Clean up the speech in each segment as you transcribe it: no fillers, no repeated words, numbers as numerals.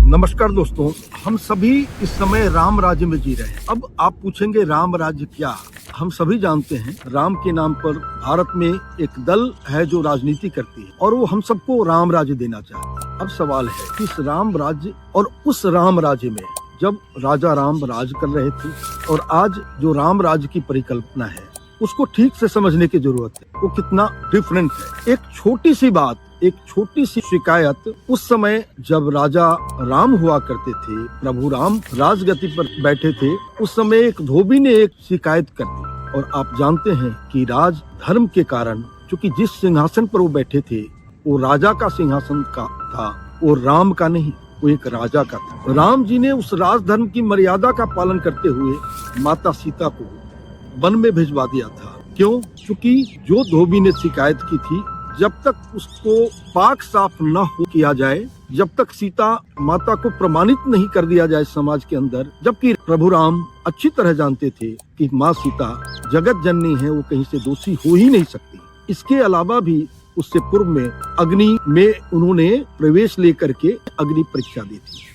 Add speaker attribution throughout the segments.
Speaker 1: नमस्कार दोस्तों, हम सभी इस समय राम राज्य में जी रहे हैं। अब आप पूछेंगे राम राज्य क्या? हम सभी जानते हैं राम के नाम पर भारत में एक दल है जो राजनीति करती है और वो हम सबको राम राज्य देना चाहते हैं। अब सवाल है कि इस राम राज्य और उस राम राज्य में जब राजा राम राज कर रहे थे और आज जो राम राज्य की परिकल्पना है उसको ठीक से समझने की जरूरत है। वो कितना डिफरेंट है। एक छोटी सी बात, एक छोटी सी शिकायत, उस समय जब राजा राम हुआ करते थे, प्रभु राम राजगद्दी पर बैठे थे, उस समय एक धोबी ने एक शिकायत कर दी। और आप जानते हैं कि राज धर्म के कारण, चूंकि जिस सिंहासन पर वो बैठे थे वो राजा का सिंहासन का था, वो राम का नहीं, वो एक राजा का था। राम जी ने उस राजधर्म की मर्यादा का पालन करते हुए माता सीता को वन में भिजवा दिया था। क्यों? क्योंकि जो धोबी ने शिकायत की थी, जब तक उसको पाक साफ न हो किया जाए, जब तक सीता माता को प्रमाणित नहीं कर दिया जाए समाज के अंदर, जबकि प्रभु राम अच्छी तरह जानते थे कि माँ सीता जगत जननी है, वो कहीं से दोषी हो ही नहीं सकती। इसके अलावा भी उससे पूर्व में अग्नि में उन्होंने प्रवेश लेकर के अग्नि परीक्षा दी थी।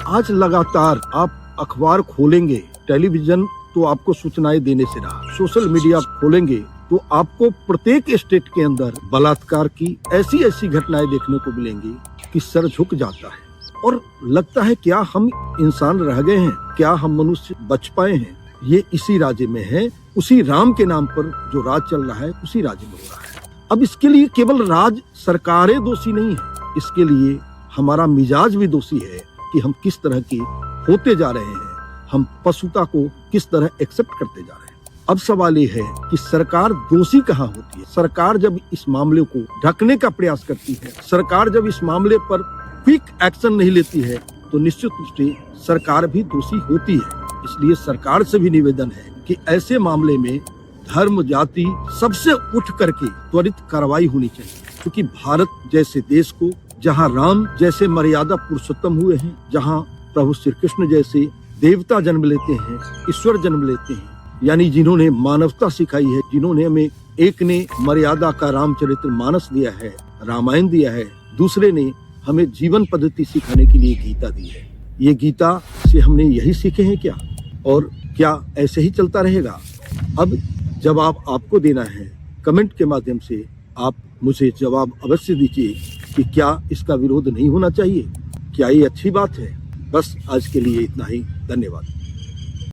Speaker 1: आज लगातार आप अखबार खोलेंगे, टेलीविजन तो आपको सूचनाएं देने से रहा, सोशल मीडिया खोलेंगे तो आपको प्रत्येक स्टेट के अंदर बलात्कार की ऐसी ऐसी घटनाएं देखने को मिलेंगी कि सर झुक जाता है और लगता है क्या हम इंसान रह गए हैं, क्या हम मनुष्य बच पाए हैं? ये इसी राज्य में है, उसी राम के नाम पर जो राज चल रहा है उसी राज्य में हो रहा है। अब इसके लिए केवल राज सरकारें दोषी नहीं है, इसके लिए हमारा मिजाज भी दोषी है कि हम किस तरह की होते जा रहे हैं, हम पशुता को किस तरह एक्सेप्ट करते जा रहे हैं। अब सवाल ये है कि सरकार दोषी कहाँ होती है? सरकार जब इस मामले को ढकने का प्रयास करती है, सरकार जब इस मामले पर क्विक एक्शन नहीं लेती है, तो निश्चित रूप से सरकार भी दोषी होती है। इसलिए सरकार से भी निवेदन है कि ऐसे मामले में धर्म जाति सबसे उठ करके त्वरित कार्रवाई होनी चाहिए, क्योंकि भारत जैसे देश को, जहाँ राम जैसे मर्यादा पुरुषोत्तम हुए हैं, जहाँ प्रभु श्री कृष्ण जैसे देवता जन्म लेते हैं, ईश्वर जन्म लेते हैं, यानी जिन्होंने मानवता सिखाई है, जिन्होंने हमें, एक ने मर्यादा का रामचरित्र मानस दिया है, रामायण दिया है, दूसरे ने हमें जीवन पद्धति सिखाने के लिए गीता दी है। ये गीता से हमने यही सीखे हैं क्या? और क्या ऐसे ही चलता रहेगा? अब जवाब आपको देना है, कमेंट के माध्यम से आप मुझे जवाब अवश्य दीजिए कि क्या इसका विरोध नहीं होना चाहिए, क्या ये अच्छी बात है? बस आज के लिए इतना ही, धन्यवाद।